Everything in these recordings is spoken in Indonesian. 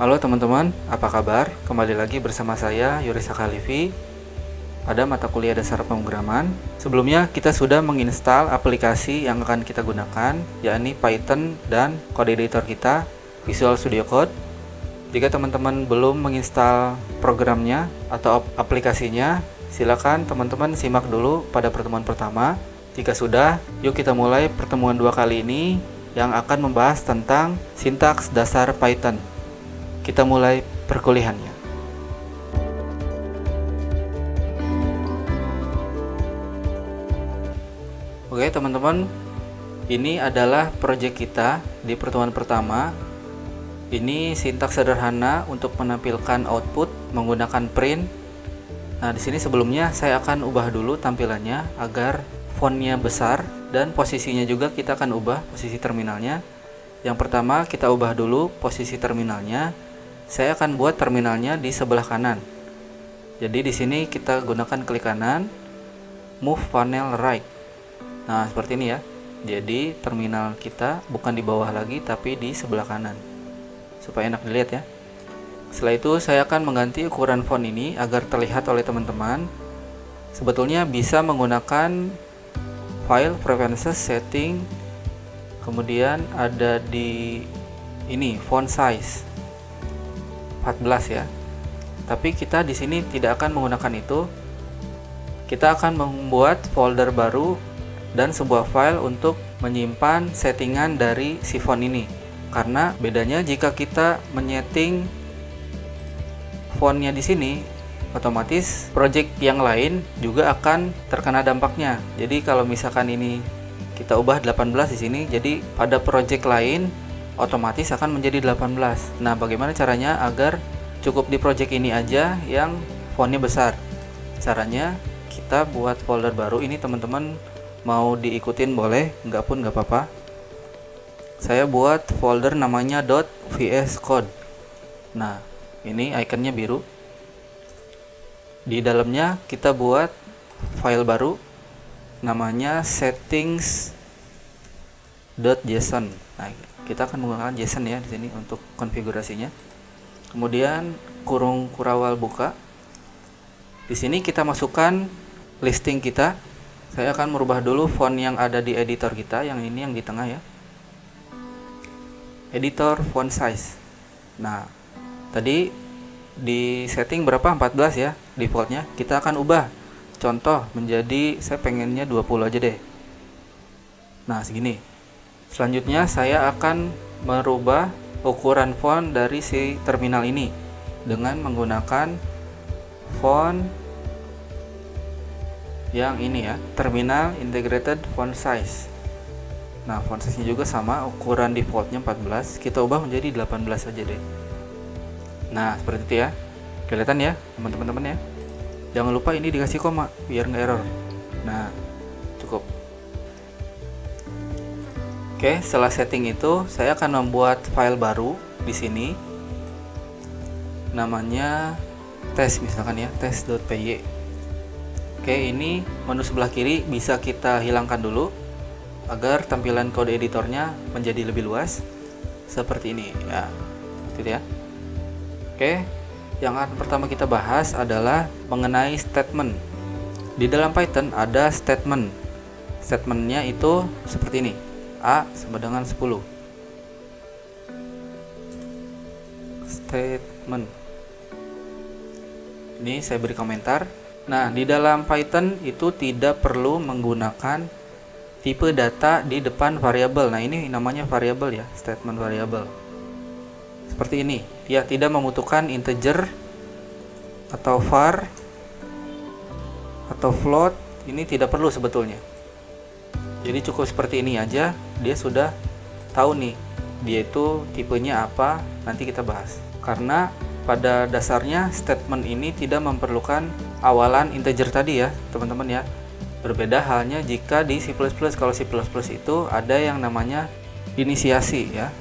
Halo teman-teman, apa kabar? Kembali lagi bersama saya Yuri Sakalivi pada mata kuliah dasar pemrograman. Sebelumnya kita sudah menginstal aplikasi yang akan kita gunakan, yakni Python dan code editor kita, Visual Studio Code. Jika teman-teman belum menginstal programnya atau aplikasinya, silakan teman-teman simak dulu pada pertemuan pertama. Jika sudah, yuk kita mulai pertemuan 2 kali ini yang akan membahas tentang sintaks dasar Python. Kita mulai perkuliahannya. Oke teman-teman, ini adalah proyek kita di pertemuan pertama. Ini sintaks sederhana untuk menampilkan output menggunakan print. Nah, di sini sebelumnya saya akan ubah dulu tampilannya agar fontnya besar, dan posisinya juga kita akan ubah posisi terminalnya. Yang pertama kita ubah dulu posisi terminalnya. Saya akan buat terminalnya di sebelah kanan. Jadi di sini kita gunakan klik kanan, move panel right. Nah, seperti ini ya. Jadi terminal kita bukan di bawah lagi tapi di sebelah kanan. Supaya enak dilihat ya. Setelah itu saya akan mengganti ukuran font ini agar terlihat oleh teman-teman. Sebetulnya bisa menggunakan file preferences setting, kemudian ada di ini font size 14 ya. Tapi kita di sini tidak akan menggunakan itu. Kita akan membuat folder baru dan sebuah file untuk menyimpan settingan dari si font ini. Karena bedanya jika kita menyeting fontnya di sini, otomatis project yang lain juga akan terkena dampaknya. Jadi kalau misalkan ini kita ubah 18 di sini, jadi pada project lain otomatis akan menjadi 18. Nah, bagaimana caranya agar cukup di project ini aja yang fontnya besar? Caranya kita buat folder baru. Ini teman-teman mau diikutin boleh, enggak pun enggak apa-apa. Saya buat folder namanya .vs code. Nah, ini ikonnya biru. Di dalamnya kita buat file baru namanya settings.json. Nah, kita akan menggunakan JSON ya di sini untuk konfigurasinya. Kemudian kurung kurawal buka. Di sini kita masukkan listing kita. Saya akan merubah dulu font yang ada di editor kita, yang ini yang di tengah ya. Editor font size. Nah, tadi di setting berapa? 14 ya defaultnya. Kita akan ubah contoh menjadi, saya pengennya 20 aja deh. Nah, segini. Selanjutnya saya akan merubah ukuran font dari si terminal ini dengan menggunakan font yang ini ya, terminal integrated font size. Nah, font size nya juga sama, ukuran defaultnya 14, kita ubah menjadi 18 aja deh. Nah, seperti itu ya. Kelihatan ya teman-teman ya. Jangan lupa ini dikasih koma biar nggak error. Nah, cukup. Oke, setelah setting itu saya akan membuat file baru di sini. Namanya test misalkan ya, test.py. Oke, ini menu sebelah kiri bisa kita hilangkan dulu agar tampilan kode editornya menjadi lebih luas. Seperti ini ya. Gitu ya. Oke, yang akan pertama kita bahas adalah mengenai statement. Di dalam Python ada statement. Statementnya itu seperti ini. A sama dengan 10. Statement. Ini saya beri komentar. Nah, di dalam Python itu tidak perlu menggunakan tipe data di depan variabel. Nah, ini namanya variabel ya, statement variable. Seperti ini, dia tidak membutuhkan integer atau var atau float. Ini tidak perlu sebetulnya. Jadi cukup seperti ini aja, dia sudah tahu nih dia itu tipenya apa. Nanti kita bahas. Karena pada dasarnya statement ini tidak memerlukan awalan integer tadi ya teman-teman ya. Berbeda halnya jika di C++. Kalau C++ itu ada yang namanya inisiasi ya.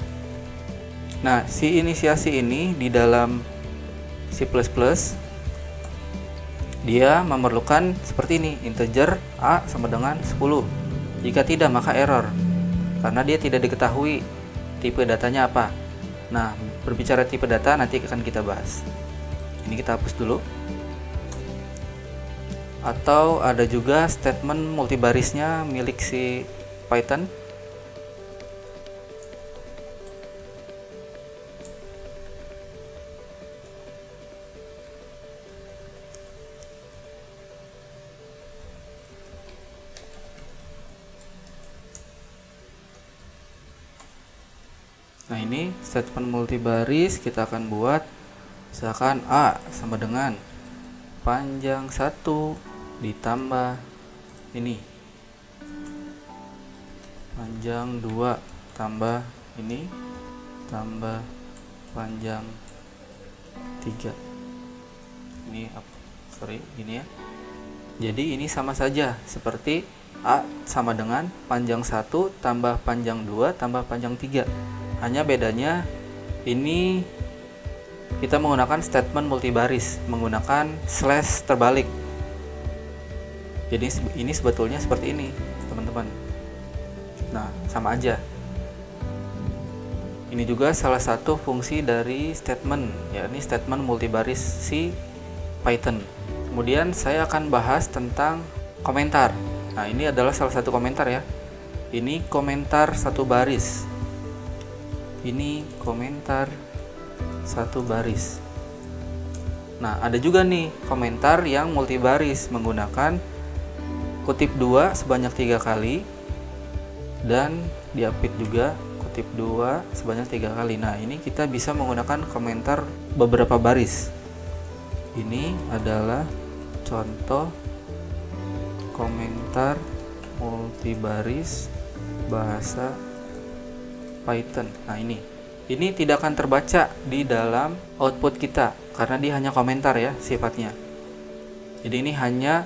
Nah, si inisiasi ini di dalam C++ dia memerlukan seperti ini, integer A sama dengan 10. Jika tidak maka error, karena dia tidak diketahui tipe datanya apa. Nah, berbicara tipe data nanti akan kita bahas. Ini kita hapus dulu. Atau ada juga statement multibarisnya milik si Python. Nah, ini statement multibaris kita akan buat misalkan A sama dengan panjang 1 ditambah ini panjang 2 tambah ini tambah panjang 3. Ini gini ya. Jadi ini sama saja seperti A sama dengan panjang 1 tambah panjang 2 tambah panjang 3. Hanya bedanya ini kita menggunakan statement multibaris menggunakan slash terbalik. Jadi ini sebetulnya seperti ini, teman-teman. Nah, sama aja. Ini juga salah satu fungsi dari statement, yakni statement multibaris si Python. Kemudian saya akan bahas tentang komentar. Nah, ini adalah salah satu komentar ya. Ini komentar satu baris. Ini komentar satu baris. Nah, ada juga nih komentar yang multibaris menggunakan kutip 2 sebanyak 3 kali dan diapit juga kutip 2 sebanyak 3 kali. Nah, ini kita bisa menggunakan komentar beberapa baris. Ini adalah contoh komentar multibaris bahasa Python. Nah, ini tidak akan terbaca di dalam output kita karena dia hanya komentar ya sifatnya. Jadi ini hanya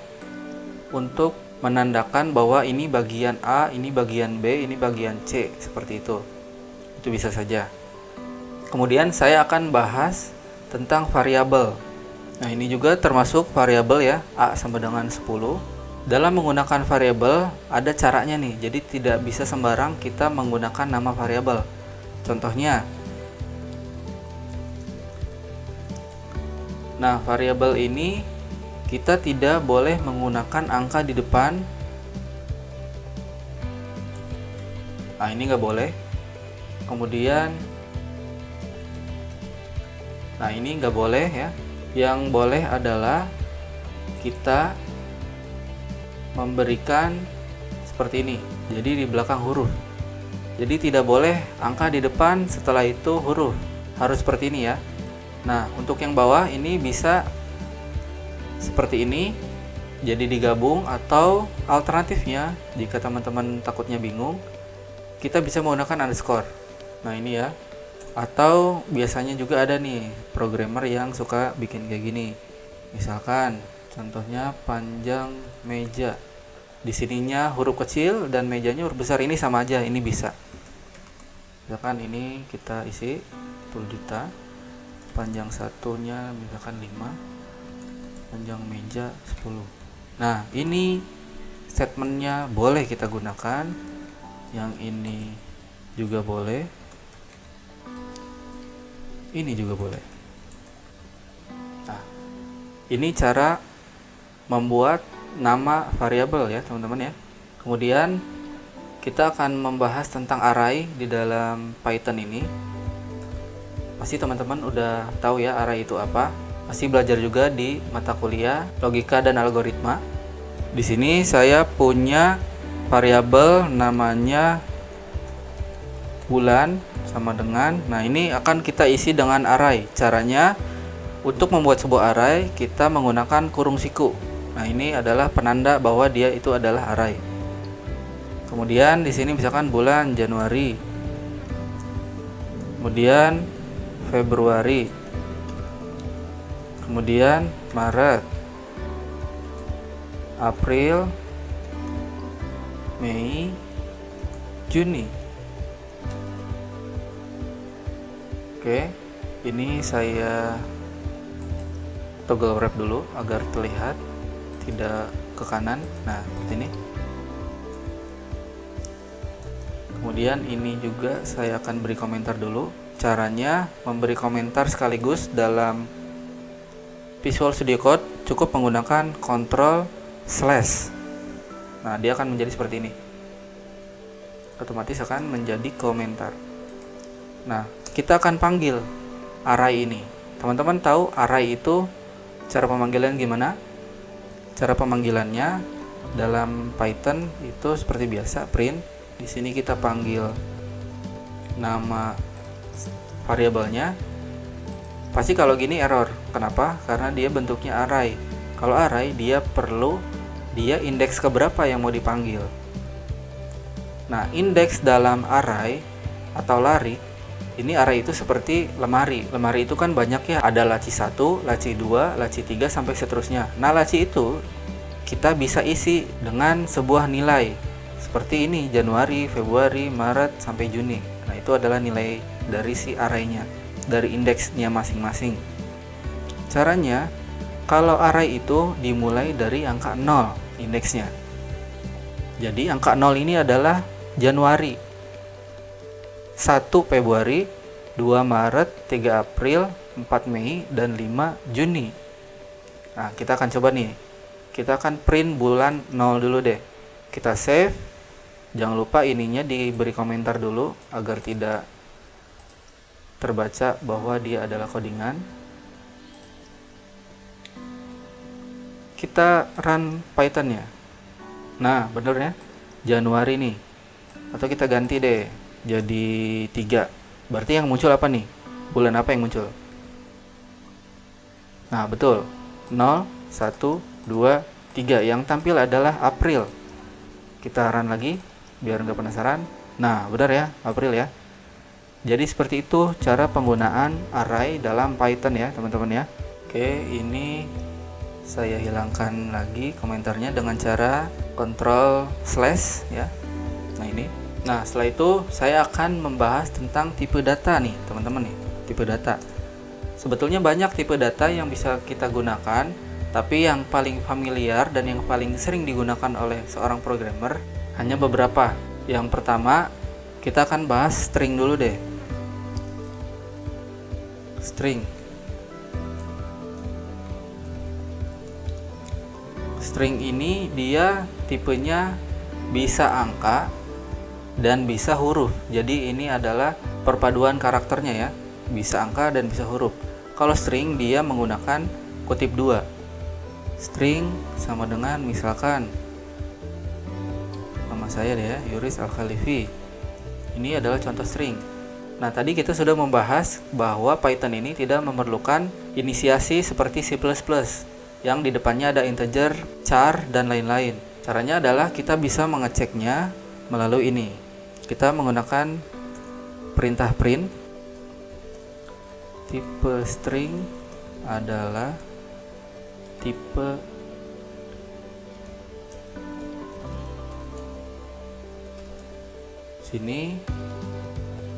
untuk menandakan bahwa ini bagian A, ini bagian B, ini bagian C, seperti itu. Itu bisa saja. Kemudian saya akan bahas tentang variabel. Nah, ini juga termasuk variabel ya, A sama dengan 10. Dalam menggunakan variabel ada caranya nih, jadi tidak bisa sembarang kita menggunakan nama variabel. Contohnya, nah variabel ini kita tidak boleh menggunakan angka di depan. Nah, ini nggak boleh. Kemudian, nah ini nggak boleh ya. Yang boleh adalah kita memberikan seperti ini, jadi di belakang huruf. Jadi tidak boleh angka di depan, setelah itu huruf, harus seperti ini ya. Nah, untuk yang bawah ini bisa seperti ini, jadi digabung, atau alternatifnya jika teman-teman takutnya bingung, kita bisa menggunakan underscore. Nah, ini ya. Atau biasanya juga ada nih programmer yang suka bikin kayak gini. Misalkan contohnya panjang meja. Di sininya huruf kecil dan mejanya huruf besar, ini sama aja, ini bisa. Misalkan ini kita isi 10 juta. Panjang satunya misalkan 5. Panjang meja 10. Nah, ini statementnya boleh kita gunakan. Yang ini juga boleh. Ini juga boleh. Nah, ini cara membuat nama variabel ya teman-teman ya. Kemudian kita akan membahas tentang array di dalam Python ini. Pasti teman-teman udah tahu ya array itu apa. Pasti belajar juga di mata kuliah logika dan algoritma. Di sini saya punya variabel namanya bulan sama dengan, nah ini akan kita isi dengan array. Caranya untuk membuat sebuah array kita menggunakan kurung siku. Nah, ini adalah penanda bahwa dia itu adalah array. Kemudian di sini misalkan bulan Januari. Kemudian Februari. Kemudian Maret. April. Mei. Juni. Oke, ini saya toggle wrap dulu agar terlihat tidak ke kanan. Nah, seperti ini. Kemudian ini juga saya akan beri komentar dulu. Caranya memberi komentar sekaligus dalam Visual Studio Code cukup menggunakan Ctrl/. Nah, dia akan menjadi seperti ini. Otomatis akan menjadi komentar. Nah, kita akan panggil array ini. Teman-teman tahu array itu cara pemanggilan gimana? Cara pemanggilannya dalam Python itu seperti biasa, print. Di sini kita panggil nama variabelnya. Pasti kalau gini error. Kenapa? Karena dia bentuknya array. Kalau array dia indeks keberapa yang mau dipanggil. Nah, indeks dalam array atau lari, ini array itu seperti lemari. Lemari itu kan banyak ya, ada laci 1, laci 2, laci 3 sampai seterusnya. Nah, laci itu kita bisa isi dengan sebuah nilai. Seperti ini, Januari, Februari, Maret sampai Juni. Nah, itu adalah nilai dari si array-nya, dari indeksnya masing-masing. Caranya, kalau array itu dimulai dari angka 0 indeksnya. Jadi angka 0 ini adalah Januari, 1 Februari, 2 Maret, 3 April, 4 Mei, dan 5 Juni. Nah, kita akan coba nih. Kita akan print bulan 0 dulu deh. Kita save. Jangan lupa ininya diberi komentar dulu agar tidak terbaca bahwa dia adalah codingan. Kita run Python-nya. Nah, bener ya, Januari nih. Atau kita ganti deh jadi 3. Berarti yang muncul apa nih? Bulan apa yang muncul? Nah, betul. 0, 1, 2, 3. Yang tampil adalah April. Kita run lagi biar nggak penasaran. Nah, benar ya, April ya. Jadi seperti itu cara penggunaan array dalam Python ya, teman-teman ya. Oke, ini saya hilangkan lagi komentarnya dengan cara Ctrl/ ya. Nah, ini. Nah, setelah itu saya akan membahas tentang tipe data nih, teman-teman nih. Tipe data. Sebetulnya banyak tipe data yang bisa kita gunakan, tapi yang paling familiar dan yang paling sering digunakan oleh seorang programmer hanya beberapa. Yang pertama, kita akan bahas string dulu deh. String. String ini dia tipenya bisa angka dan bisa huruf. Jadi ini adalah perpaduan karakternya ya. Bisa angka dan bisa huruf. Kalau string dia menggunakan kutip 2. String sama dengan misalkan nama saya deh ya, Yuris Al-Khalifi. Ini adalah contoh string. Nah, tadi kita sudah membahas bahwa Python ini tidak memerlukan inisiasi seperti C++. Yang di depannya ada integer, char, dan lain-lain. Caranya adalah kita bisa mengeceknya melalui ini. Kita menggunakan perintah print. Tipe string adalah tipe sini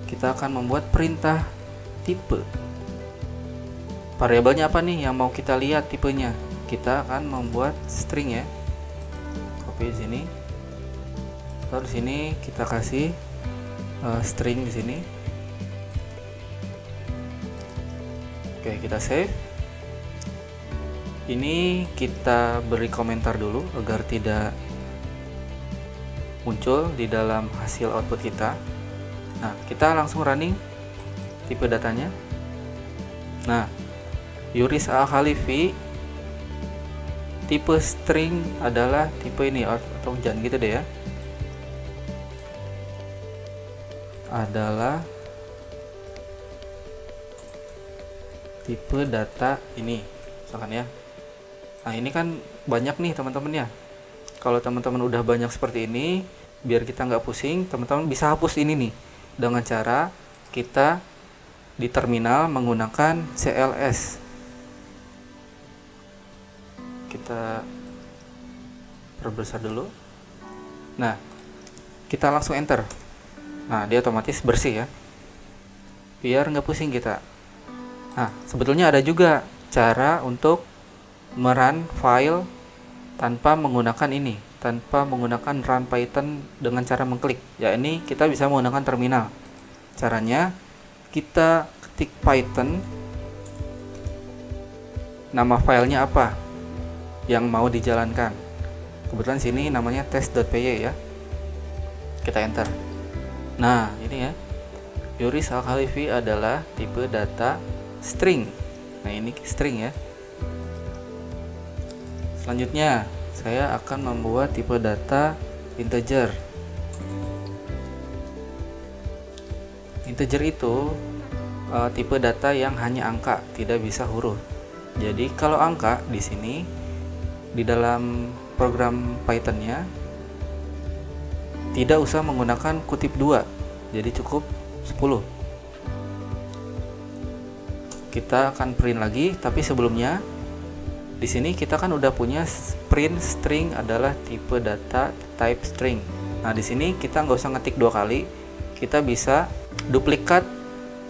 kita akan membuat perintah tipe. Variabelnya apa nih yang mau kita lihat tipenya? Kita akan membuat string ya. Copy di sini. Lalu di sini kita kasih string di sini. Oke, kita save. Ini kita beri komentar dulu agar tidak muncul di dalam hasil output kita. Nah, kita langsung running tipe datanya. Nah, Yuris Al-Khalifi tipe string adalah tipe ini, atau jangan gitu deh ya, adalah tipe data ini misalkan ya. Nah, ini kan banyak nih teman-teman ya. Kalau teman-teman udah banyak seperti ini, biar kita nggak pusing, teman-teman bisa hapus ini nih dengan cara kita di terminal menggunakan CLS. Kita perbesar dulu. Nah, kita langsung enter. Nah, dia otomatis bersih ya, biar nggak pusing kita. Nah, sebetulnya ada juga cara untuk merun file tanpa menggunakan ini, tanpa menggunakan run Python dengan cara mengklik. Ya, ini kita bisa menggunakan terminal. Caranya kita ketik Python, nama filenya apa yang mau dijalankan. Kebetulan sini namanya test.py ya. Kita enter. Nah, ini ya. Yuris Al-Khalifi adalah tipe data string. Nah, ini string ya. Selanjutnya, saya akan membuat tipe data integer. Integer itu tipe data yang hanya angka, tidak bisa huruf. Jadi kalau angka di sini di dalam program Python-nya tidak usah menggunakan kutip 2. Jadi cukup 10. Kita akan print lagi, tapi sebelumnya di sini kita kan udah punya print string adalah tipe data type string. Nah, di sini kita nggak usah ngetik 2 kali. Kita bisa duplikat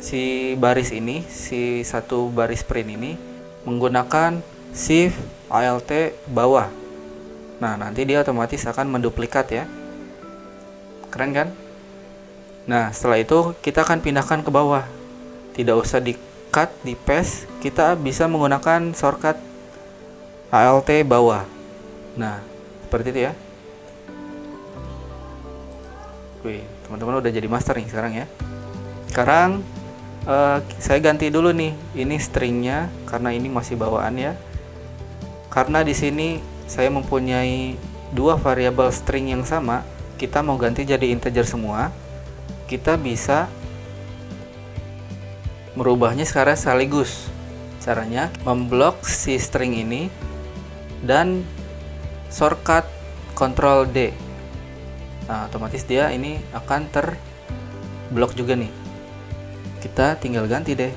si baris ini, si satu baris print ini menggunakan shift alt bawah. Nah, nanti dia otomatis akan menduplikat ya. Keren kan? Nah, setelah itu kita akan pindahkan ke bawah. Tidak usah di cut, di paste, kita bisa menggunakan shortcut alt bawah. Nah, seperti itu ya. Wih, teman-teman udah jadi master nih sekarang ya. Sekarang saya ganti dulu nih, ini stringnya karena ini masih bawaan ya. Karena di sini saya mempunyai 2 variabel string yang sama, kita mau ganti jadi integer semua. Kita bisa merubahnya sekarang sekaligus. Caranya memblok si string ini dan shortcut Ctrl D. Nah, otomatis dia ini akan terblok juga nih. Kita tinggal ganti deh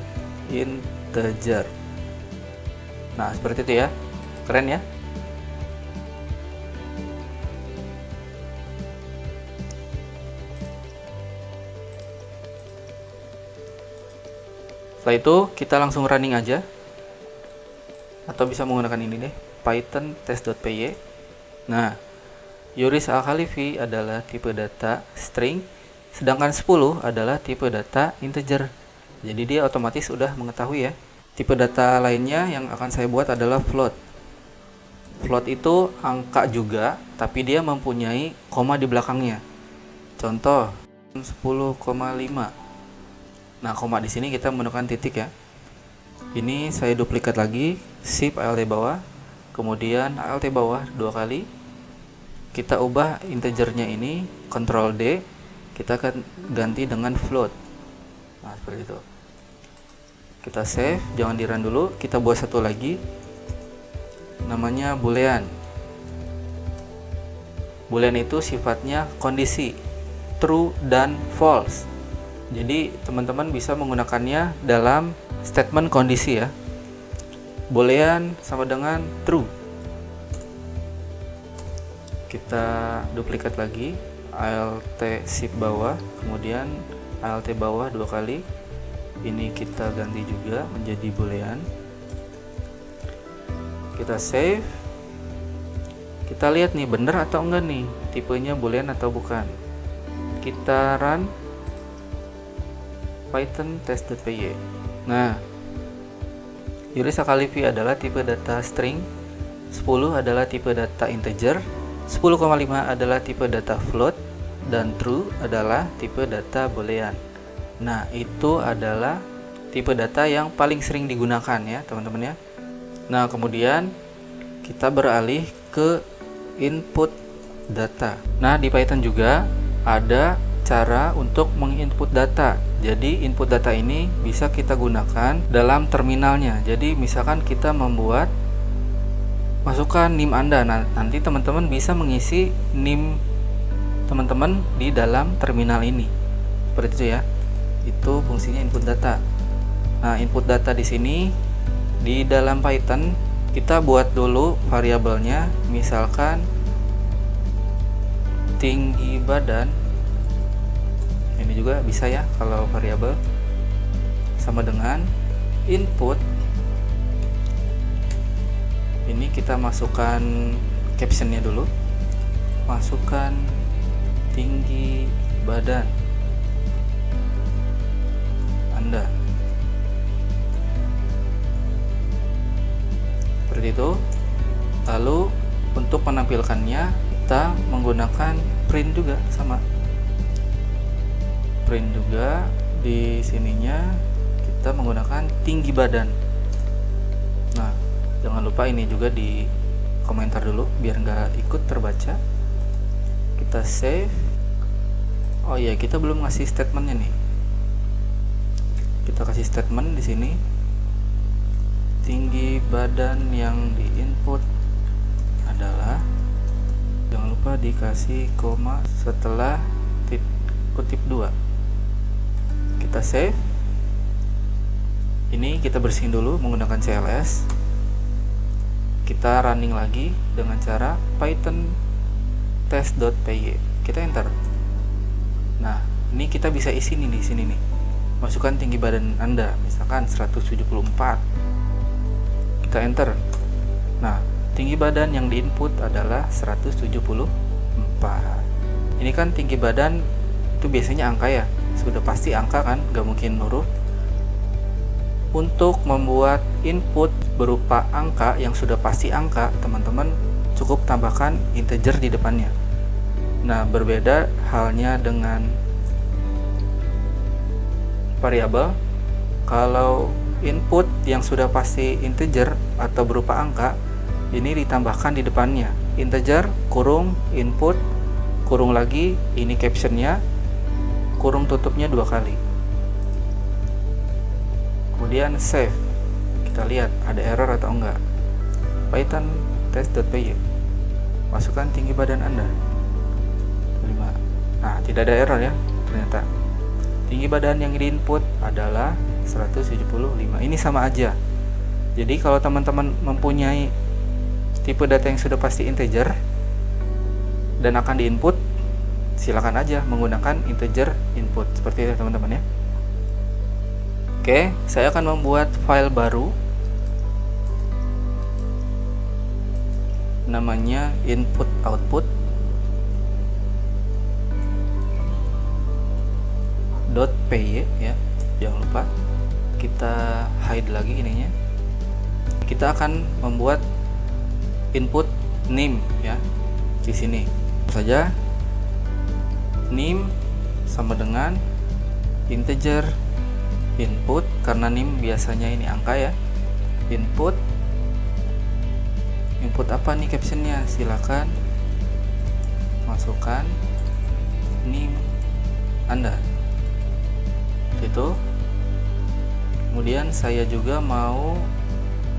integer. Nah, seperti itu ya. Keren ya. Setelah itu kita langsung running aja, atau bisa menggunakan ini deh, Python test.py. Nah, Yuris Al-Khalifi adalah tipe data string, sedangkan 10 adalah tipe data integer. Jadi dia otomatis udah mengetahui ya. Tipe data lainnya yang akan saya buat adalah float. Float itu angka juga, tapi dia mempunyai koma di belakangnya. Contoh 10,5. Nah, koma di sini kita menggunakan titik ya. Ini saya duplikat lagi, shift alt bawah, kemudian alt bawah 2 kali. Kita ubah integernya ini, Ctrl D, kita akan ganti dengan float. Nah, seperti itu. Kita save, jangan di run dulu, kita buat satu lagi. Namanya boolean. Boolean itu sifatnya kondisi, true dan false. Jadi teman-teman bisa menggunakannya dalam statement kondisi ya. Boolean sama dengan true. Kita duplikat lagi, alt shift bawah, kemudian alt bawah 2 kali. Ini kita ganti juga menjadi boolean. Kita save. Kita lihat nih bener atau enggak nih tipenya boolean atau bukan. Kita run Python test.py. Nah, Yuris Al-Khalifi adalah tipe data string, 10 adalah tipe data integer, 10,5 adalah tipe data float, dan true adalah tipe data boolean. Nah, itu adalah tipe data yang paling sering digunakan ya teman-teman ya. Nah, kemudian kita beralih ke input data. Nah, di Python juga ada cara untuk menginput data. Jadi input data ini bisa kita gunakan dalam terminalnya. Jadi misalkan kita membuat masukkan NIM Anda. Nah, nanti teman-teman bisa mengisi NIM teman-teman di dalam terminal ini. Seperti itu ya. Itu fungsinya input data. Nah, input data di sini di dalam Python kita buat dulu variabelnya, misalkan tinggi badan. Ini juga bisa ya kalau variabel, sama dengan input. Ini kita masukkan captionnya dulu, masukkan tinggi badan Anda. menampilkannya kita menggunakan print juga, sama print juga. Di sininya kita menggunakan tinggi badan. Nah, jangan lupa ini juga di komentar dulu biar nggak ikut terbaca. Kita save. Oh iya, kita belum ngasih statementnya nih. Kita kasih statement di sini. Tinggi badan yang di input adalah, jangan lupa dikasih koma setelah kutip 2. Kita save. Ini kita bersihin dulu menggunakan CLS. Kita running lagi dengan cara python test.py. Kita enter. Nah, ini kita bisa isi nih di sini nih. Masukkan tinggi badan Anda, misalkan 174. Kita enter. Nah, tinggi badan yang diinput adalah 174. Ini kan tinggi badan itu biasanya angka ya, sudah pasti angka kan, gak mungkin huruf. Untuk membuat input berupa angka yang sudah pasti angka, teman-teman cukup tambahkan integer di depannya. Nah, berbeda halnya dengan variabel. Kalau input yang sudah pasti integer atau berupa angka, ini ditambahkan di depannya integer kurung input kurung lagi, ini captionnya, kurung tutupnya 2 kali. Kemudian save. Kita lihat ada error atau enggak. Python test.py. Masukkan tinggi badan Anda 5. Nah, tidak ada error ya ternyata. Tinggi badan yang diinput adalah 175. Ini sama aja. Jadi kalau teman-teman mempunyai tipe data yang sudah pasti integer dan akan diinput, silakan aja menggunakan integer input seperti itu teman-teman ya. Oke, saya akan membuat file baru namanya input output .py ya. Jangan lupa kita hide lagi ininya. Kita akan membuat input name ya di sini. Saja name sama dengan integer input, karena name biasanya ini angka ya. Input apa nih captionnya, silakan masukkan name Anda itu. Kemudian saya juga mau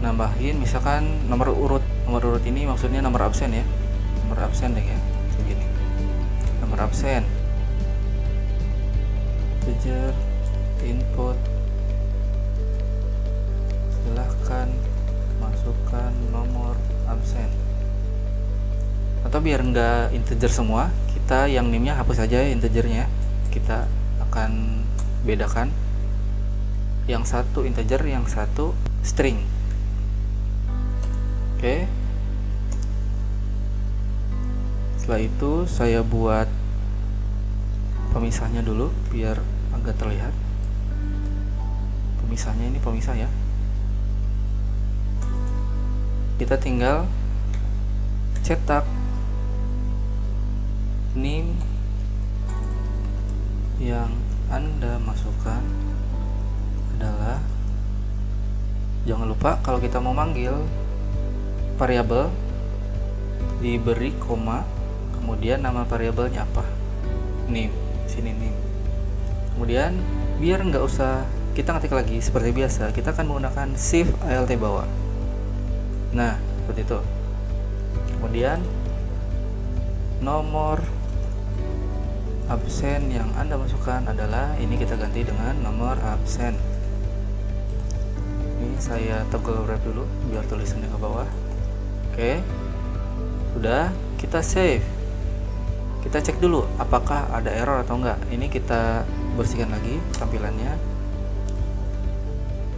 nambahin misalkan nomor urut ini maksudnya nomor absen ya, nomor absen deh ya, begini, nomor absen, integer input, silahkan masukkan nomor absen. Atau biar enggak integer semua, kita yang name-nya hapus aja ya integernya. Kita akan bedakan yang satu integer, yang satu string. Oke. Setelah itu saya buat pemisahnya dulu biar agak terlihat. Pemisahnya ini pemisah ya. Kita tinggal cetak name yang Anda masukkan adalah, jangan lupa kalau kita mau manggil variabel diberi koma, kemudian nama variabelnya apa, name, sini name. Kemudian biar nggak usah kita ngetik lagi seperti biasa, kita akan menggunakan shift alt bawah. Nah, seperti itu. Kemudian nomor absen yang Anda masukkan adalah, ini kita ganti dengan nomor absen. Ini saya toggle wrap dulu biar tulisannya ke bawah. Oke, sudah, kita save. Kita cek dulu apakah ada error atau enggak. Ini kita bersihkan lagi tampilannya.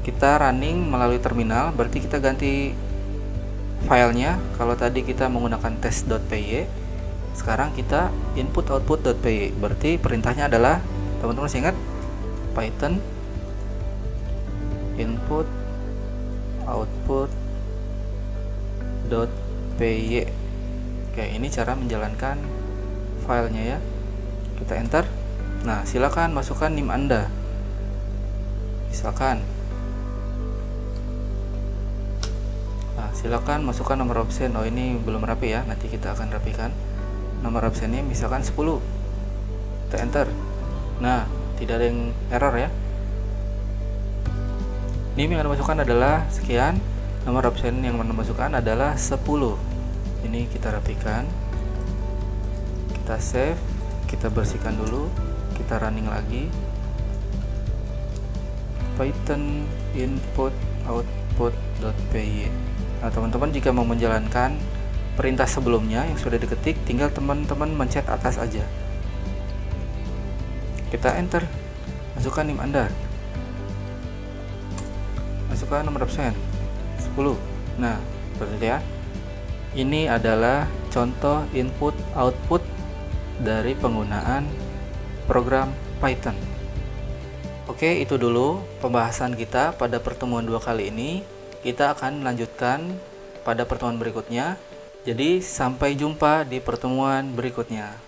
Kita running melalui terminal, berarti kita ganti filenya. Kalau tadi kita menggunakan test.py, sekarang kita input output.py. Berarti perintahnya adalah, teman-teman masih ingat, python input output.py. Oke, ini cara menjalankan filenya ya. Kita enter. Nah, silakan masukkan NIM Anda. Misalkan, nah, silakan masukkan nomor absen. Oh, ini belum rapi ya, nanti kita akan rapikan. Nomor absennya misalkan 10. Kita enter. Nah, tidak ada yang error ya. NIM yang Anda masukkan adalah sekian, nomor absen yang Anda masukkan adalah 10. Ini kita rapikan. Kita save, kita bersihkan dulu, kita running lagi. Python input output.py. Nah, teman-teman jika mau menjalankan perintah sebelumnya yang sudah diketik, tinggal teman-teman mencet atas aja. Kita enter, masukkan NIM Anda, masukkan nomor absen 10. Nah, seperti ya. Ini adalah contoh input output dari penggunaan program Python. Oke, itu dulu pembahasan kita pada pertemuan 2 kali ini. Kita akan melanjutkan pada pertemuan berikutnya. Jadi, sampai jumpa di pertemuan berikutnya.